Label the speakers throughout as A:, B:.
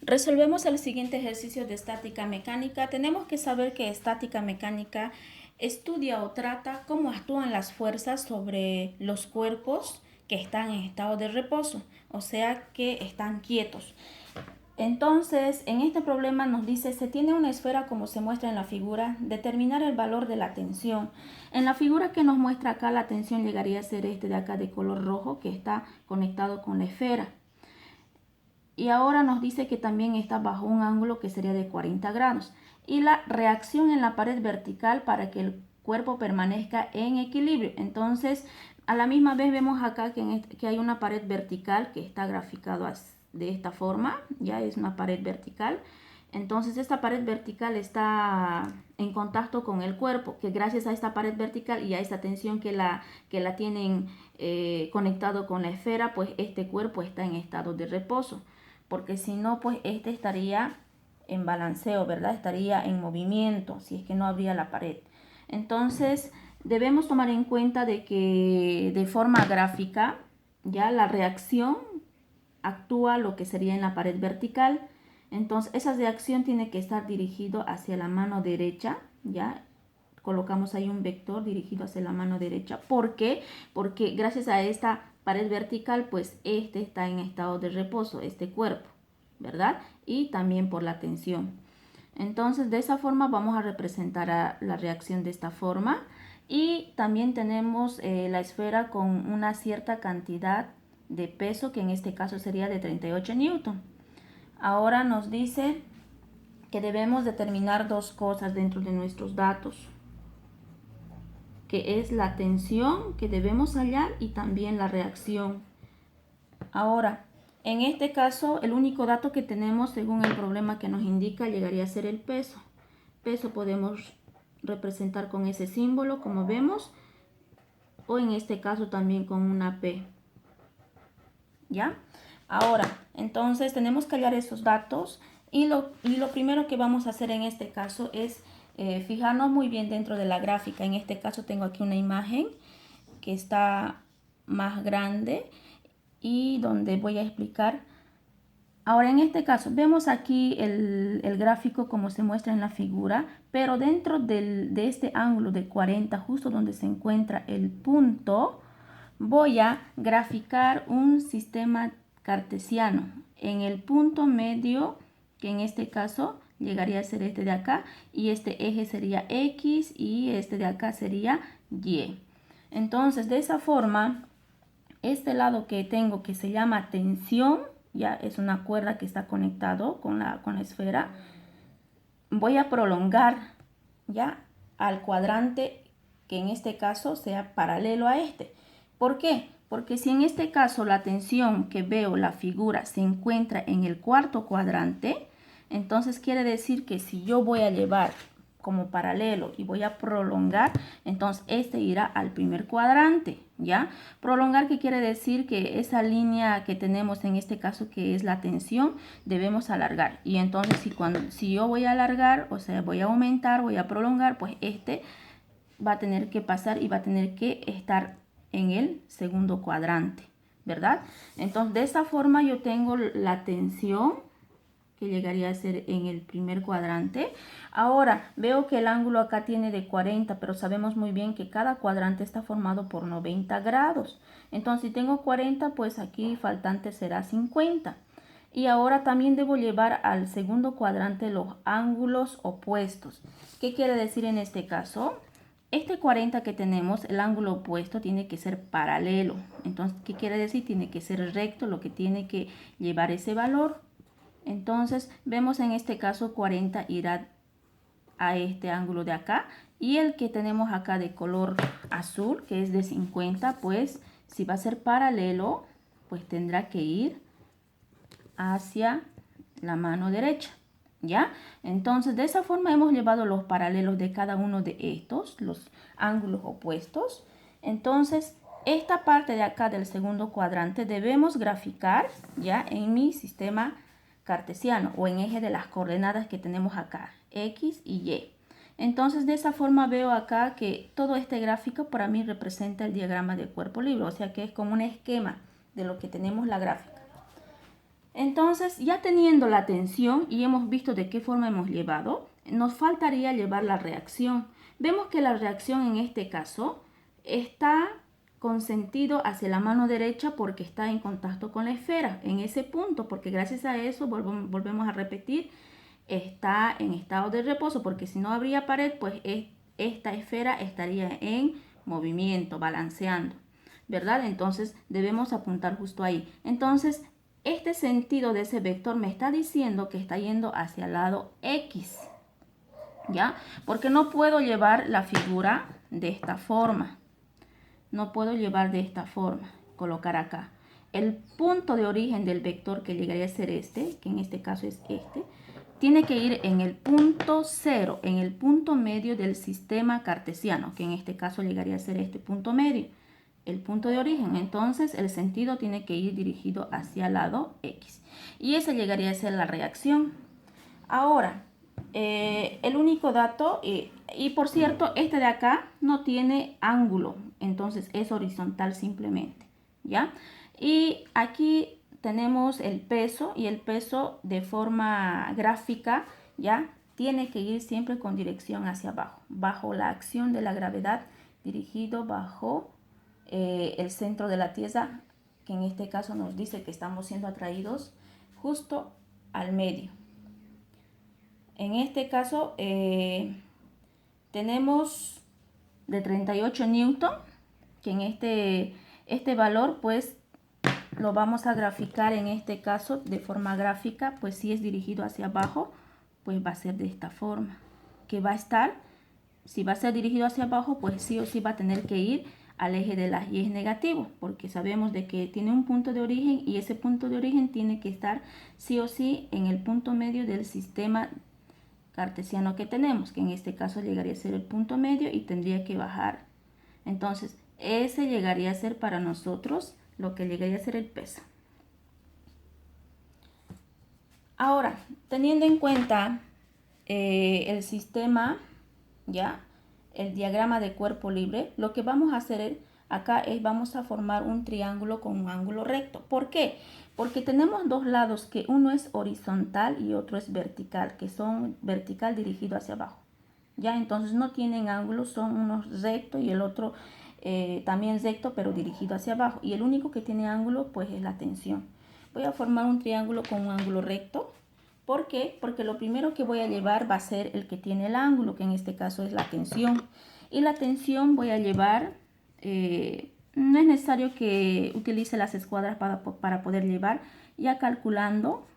A: Resolvemos el siguiente ejercicio de estática mecánica. Tenemos que saber que estática mecánica estudia o trata cómo actúan las fuerzas sobre los cuerpos que están en estado de reposo, o sea que están quietos. Entonces, en este problema nos dice, se tiene una esfera como se muestra en la figura, determinar el valor de la tensión. En la figura que nos muestra acá, la tensión llegaría a ser este de acá de color rojo que está conectado con la esfera. Y ahora nos dice que también está bajo un ángulo que sería de 40 grados. Y la reacción en la pared vertical para que el cuerpo permanezca en equilibrio. Entonces, a la misma vez vemos acá que hay una pared vertical que está graficado de esta forma. Ya es una pared vertical. Entonces, esta pared vertical está en contacto con el cuerpo, que gracias a esta pared vertical y a esta tensión que la tienen conectado con la esfera, pues este cuerpo está en estado de reposo. Porque si no, pues este estaría en balanceo, ¿verdad? Estaría en movimiento, si es que no habría la pared. Entonces, debemos tomar en cuenta de que de forma gráfica, ya la reacción actúa lo que sería en la pared vertical. Entonces, esa reacción tiene que estar dirigido hacia la mano derecha, ¿ya? Colocamos ahí un vector dirigido hacia la mano derecha. ¿Por qué? Porque gracias a esta pared vertical, pues este está en estado de reposo, este cuerpo, ¿verdad? Y también por la tensión. Entonces, de esa forma vamos a representar a la reacción de esta forma. Y también tenemos la esfera con una cierta cantidad de peso, que en este caso sería de 38 newton. Ahora nos dice que debemos determinar dos cosas dentro de nuestros datos, que es la tensión que debemos hallar y también la reacción. Ahora, en este caso, el único dato que tenemos según el problema que nos indica llegaría a ser el peso. Peso podemos representar con ese símbolo, como vemos, o en este caso también con una P. ¿Ya? Ahora, entonces tenemos que hallar esos datos y lo primero que vamos a hacer en este caso es fijarnos muy bien dentro de la gráfica. En este caso tengo aquí una imagen que está más grande y donde voy a explicar. Ahora en este caso vemos aquí el gráfico como se muestra en la figura, pero dentro de este ángulo de 40, justo donde se encuentra el punto, voy a graficar un sistema cartesiano en el punto medio, que en este caso llegaría a ser este de acá, y este eje sería X y este de acá sería Y. Entonces, de esa forma, este lado que tengo que se llama tensión, ya es una cuerda que está conectado con la esfera, voy a prolongar ya al cuadrante que en este caso sea paralelo a este. ¿Por qué? Porque si en este caso la tensión que veo la figura se encuentra en el cuarto cuadrante, entonces quiere decir que si yo voy a llevar como paralelo y voy a prolongar, entonces este irá al primer cuadrante, ¿ya? Prolongar, ¿qué quiere decir? Que esa línea que tenemos en este caso, que es la tensión, debemos alargar. Y entonces si yo voy a alargar, o sea, voy a aumentar, voy a prolongar, pues este va a tener que pasar y va a tener que estar en el segundo cuadrante, ¿verdad? Entonces, de esta forma yo tengo la tensión que llegaría a ser en el primer cuadrante. Ahora, veo que el ángulo acá tiene de 40, pero sabemos muy bien que cada cuadrante está formado por 90 grados. Entonces, si tengo 40, pues aquí faltante será 50. Y ahora también debo llevar al segundo cuadrante los ángulos opuestos. ¿Qué quiere decir en este caso? Este 40 que tenemos, el ángulo opuesto tiene que ser paralelo. Entonces, ¿qué quiere decir? Tiene que ser recto, lo que tiene que llevar ese valor. Entonces, vemos en este caso 40 irá a este ángulo de acá. Y el que tenemos acá de color azul, que es de 50, pues si va a ser paralelo, pues tendrá que ir hacia la mano derecha. ¿Ya? Entonces, de esa forma hemos llevado los paralelos de cada uno de estos, los ángulos opuestos. Entonces, esta parte de acá del segundo cuadrante debemos graficar ya en mi sistema cartesiano o en eje de las coordenadas que tenemos acá, X y Y. Entonces, de esa forma veo acá que todo este gráfico para mí representa el diagrama de cuerpo libre, o sea que es como un esquema de lo que tenemos la gráfica. Entonces, ya teniendo la tensión y hemos visto de qué forma hemos llevado, nos faltaría llevar la reacción. Vemos que la reacción en este caso está con sentido hacia la mano derecha porque está en contacto con la esfera en ese punto, porque gracias a eso, volvemos a repetir, está en estado de reposo, porque si no habría pared, pues esta esfera estaría en movimiento, balanceando, ¿verdad? Entonces debemos apuntar justo ahí. Entonces, este sentido de ese vector me está diciendo que está yendo hacia el lado X, ¿ya? Porque no puedo llevar la figura de esta forma. No puedo llevar de esta forma, colocar acá. El punto de origen del vector, que llegaría a ser este, que en este caso es este, tiene que ir en el punto 0, en el punto medio del sistema cartesiano, que en este caso llegaría a ser este punto medio, el punto de origen. Entonces el sentido tiene que ir dirigido hacia el lado X. Y esa llegaría a ser la reacción. Ahora, el único dato, y por cierto, este de acá no tiene ángulo, entonces es horizontal simplemente, ¿ya? Y aquí tenemos el peso, y el peso de forma gráfica, ¿ya? Tiene que ir siempre con dirección hacia abajo, bajo la acción de la gravedad, dirigido bajo el centro de la Tierra, que en este caso nos dice que estamos siendo atraídos justo al medio. En este caso tenemos de 38 newton, que en este valor pues lo vamos a graficar en este caso de forma gráfica, pues si es dirigido hacia abajo, pues va a ser de esta forma, que va a estar, si va a ser dirigido hacia abajo, pues sí o sí va a tener que ir al eje de las y es negativo, porque sabemos de que tiene un punto de origen y ese punto de origen tiene que estar sí o sí en el punto medio del sistema cartesiano que tenemos, que en este caso llegaría a ser el punto medio y tendría que bajar. Entonces, ese llegaría a ser para nosotros lo que llegaría a ser el peso. Ahora, teniendo en cuenta el sistema, ya, el diagrama de cuerpo libre, lo que vamos a hacer acá es vamos a formar un triángulo con un ángulo recto. ¿Por qué? Porque tenemos dos lados, que uno es horizontal y otro es vertical, que son vertical dirigido hacia abajo. Ya, entonces no tienen ángulos, son unos rectos y el otro también recto, pero dirigido hacia abajo. Y el único que tiene ángulo, pues es la tensión. Voy a formar un triángulo con un ángulo recto. ¿Por qué? Porque lo primero que voy a llevar va a ser el que tiene el ángulo, que en este caso es la tensión. Y la tensión voy a llevar, no es necesario que utilice las escuadras para poder llevar. Ya calculando,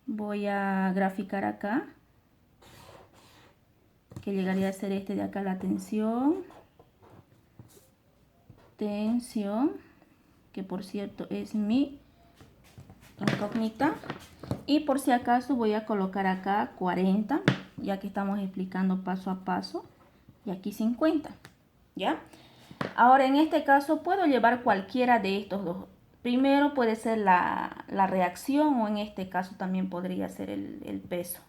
A: voy a graficar acá, que llegaría a ser este de acá, la tensión, que por cierto es mi incógnita. Y por si acaso voy a colocar acá 40, ya que estamos explicando paso a paso, y aquí 50, ¿ya? Ahora en este caso puedo llevar cualquiera de estos dos. Primero puede ser la reacción, o en este caso también podría ser el peso.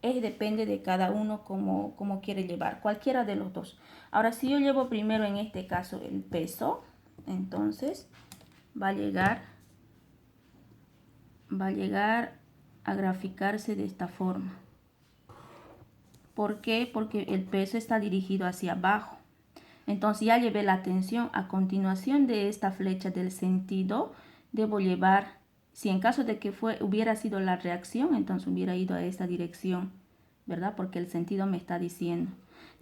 A: Depende de cada uno como quiere llevar, cualquiera de los dos. Ahora, si yo llevo primero en este caso el peso, entonces va a llegar a graficarse de esta forma. ¿Por qué? Porque el peso está dirigido hacia abajo. Entonces ya llevé la tensión. A continuación de esta flecha del sentido, debo llevar, si en caso de que hubiera sido la reacción, entonces hubiera ido a esta dirección, ¿verdad? Porque el sentido me está diciendo.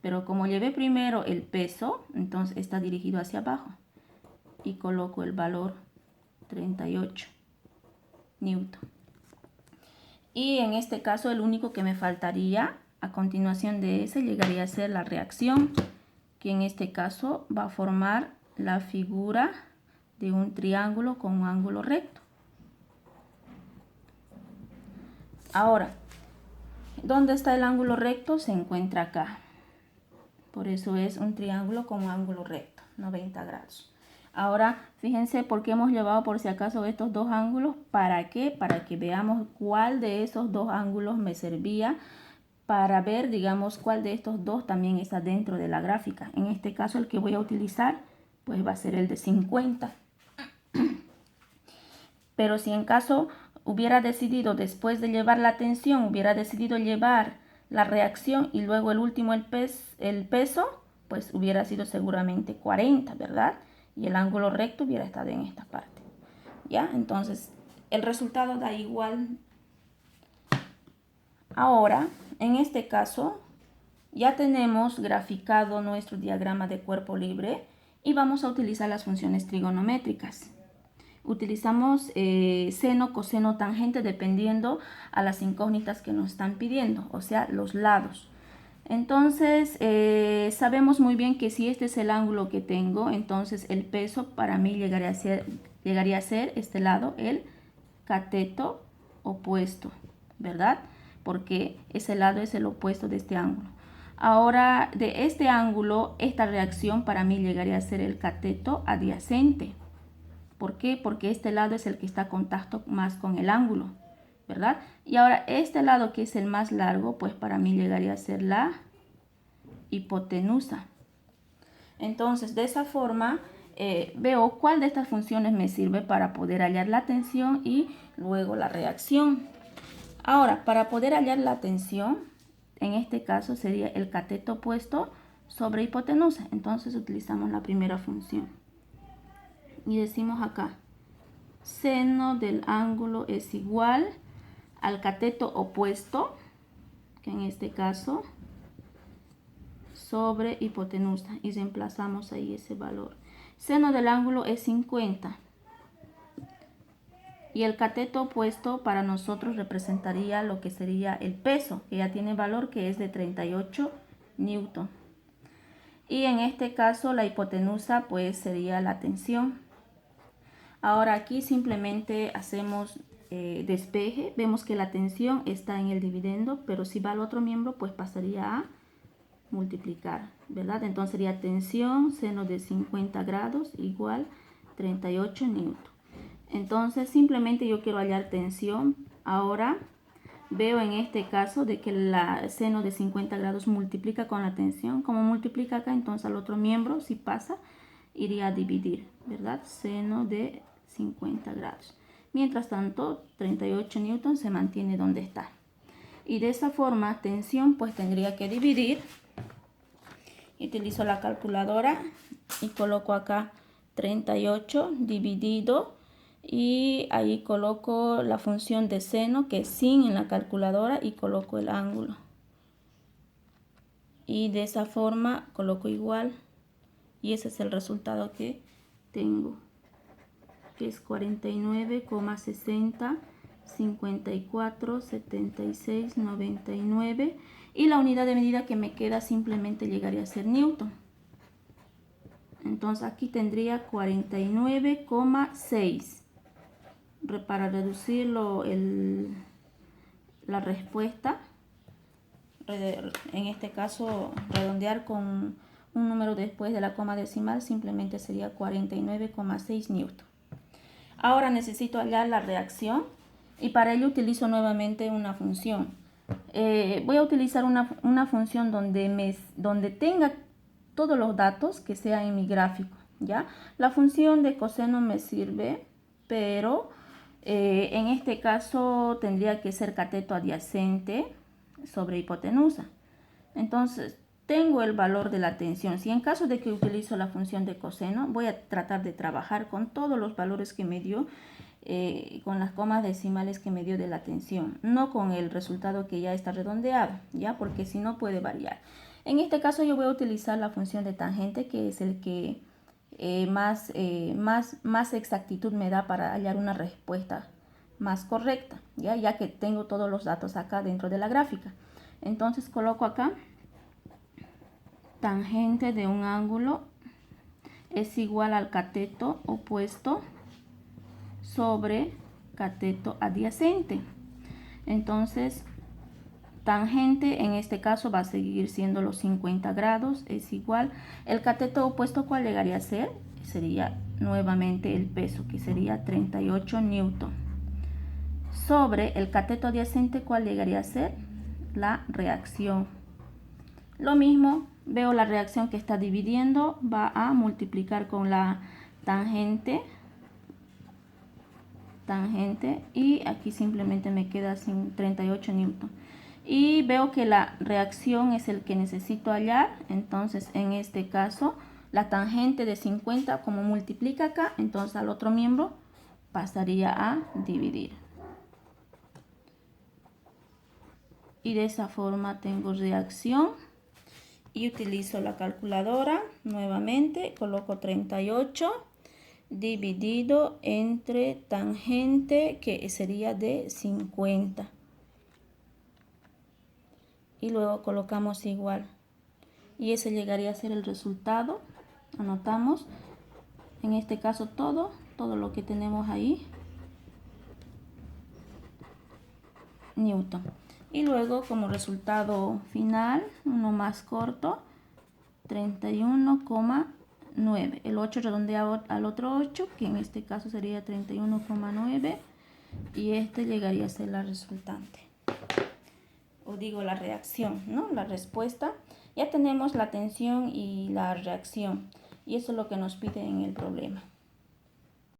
A: Pero como llevé primero el peso, entonces está dirigido hacia abajo. Y coloco el valor 38 newton. Y en este caso el único que me faltaría a continuación de ese llegaría a ser la reacción, que en este caso va a formar la figura de un triángulo con un ángulo recto. Ahora, ¿dónde está el ángulo recto? Se encuentra acá. Por eso es un triángulo con un ángulo recto, 90 grados. Ahora, fíjense por qué hemos llevado por si acaso estos dos ángulos. ¿Para qué? Para que veamos cuál de esos dos ángulos me servía para ver, digamos, cuál de estos dos también está dentro de la gráfica. En este caso, el que voy a utilizar, pues va a ser el de 50. Pero si en caso hubiera decidido, después de llevar la tensión, hubiera decidido llevar la reacción y luego el último el peso, pues hubiera sido seguramente 40, ¿verdad? Y el ángulo recto hubiera estado en esta parte. ¿Ya? Entonces, el resultado da igual. Ahora, en este caso, ya tenemos graficado nuestro diagrama de cuerpo libre y vamos a utilizar las funciones trigonométricas. Utilizamos seno, coseno, tangente dependiendo a las incógnitas que nos están pidiendo, o sea, los lados. Entonces, sabemos muy bien que si este es el ángulo que tengo, entonces el peso para mí llegaría a ser este lado, el cateto opuesto, ¿verdad? Porque ese lado es el opuesto de este ángulo. Ahora, de este ángulo, esta reacción para mí llegaría a ser el cateto adyacente. ¿Por qué? Porque este lado es el que está en contacto más con el ángulo, ¿verdad? Y ahora este lado que es el más largo, pues para mí llegaría a ser la hipotenusa. Entonces, de esa forma, veo cuál de estas funciones me sirve para poder hallar la tensión y luego la reacción. Ahora, para poder hallar la tensión, en este caso sería el cateto opuesto sobre hipotenusa. Entonces utilizamos la primera función. Y decimos acá, seno del ángulo es igual al cateto opuesto, que en este caso, sobre hipotenusa. Y reemplazamos ahí ese valor. Seno del ángulo es 50. Y el cateto opuesto para nosotros representaría lo que sería el peso, que ya tiene valor que es de 38 newton. Y en este caso la hipotenusa pues sería la tensión. Ahora aquí simplemente hacemos despeje. Vemos que la tensión está en el dividendo, pero si va al otro miembro pues pasaría a multiplicar, ¿verdad? Entonces sería tensión seno de 50 grados igual 38 newton. Entonces simplemente yo quiero hallar tensión. Ahora veo en este caso de que la seno de 50 grados multiplica con la tensión. Como multiplica acá, entonces al otro miembro, si pasa, iría a dividir, ¿verdad? Seno de 50 grados. Mientras tanto, 38 newton se mantiene donde está. Y de esa forma, tensión, pues tendría que dividir. Utilizo la calculadora y coloco acá 38 dividido. Y ahí coloco la función de seno, que es sin en la calculadora, y coloco el ángulo. Y de esa forma coloco igual. Y ese es el resultado que tengo, que es 49,60, 54, 76, 99. Y la unidad de medida que me queda simplemente llegaría a ser newton. Entonces aquí tendría 49,6. Para reducirlo la respuesta, en este caso redondear con un número después de la coma decimal, simplemente sería 49,6 newton. Ahora necesito hallar la reacción y para ello utilizo nuevamente una función. Voy a utilizar una función donde tenga todos los datos que sea en mi gráfico, ¿ya? La función de coseno me sirve, pero en este caso tendría que ser cateto adyacente sobre hipotenusa. Entonces tengo el valor de la tensión. Si en caso de que utilizo la función de coseno, voy a tratar de trabajar con todos los valores que me dio, con las comas decimales que me dio de la tensión, no con el resultado que ya está redondeado, ¿ya? Porque si no puede variar. En este caso yo voy a utilizar la función de tangente, que es el que más exactitud me da para hallar una respuesta más correcta, ya que tengo todos los datos acá dentro de la gráfica. Entonces coloco acá tangente de un ángulo es igual al cateto opuesto sobre cateto adyacente. Entonces tangente en este caso va a seguir siendo los 50 grados, es igual. El cateto opuesto, ¿cuál llegaría a ser? Sería nuevamente el peso, que sería 38 newton. Sobre el cateto adyacente, ¿cuál llegaría a ser? La reacción. Lo mismo, veo la reacción que está dividiendo, va a multiplicar con la tangente tangente y aquí simplemente me queda sin 38 newton. Y veo que la reacción es el que necesito hallar, entonces en este caso la tangente de 50 como multiplica acá, entonces al otro miembro pasaría a dividir. Y de esa forma tengo reacción y utilizo la calculadora nuevamente, coloco 38 dividido entre tangente que sería de 50 y luego colocamos igual y ese llegaría a ser el resultado. Anotamos en este caso todo lo que tenemos ahí, newton. Y luego como resultado final, uno más corto, 31,9. El 8 redondeado al otro 8, que en este caso sería 31,9. Y este llegaría a ser la resultante. O digo la reacción, ¿no? La respuesta. Ya tenemos la tensión y la reacción. Y eso es lo que nos pide en el problema.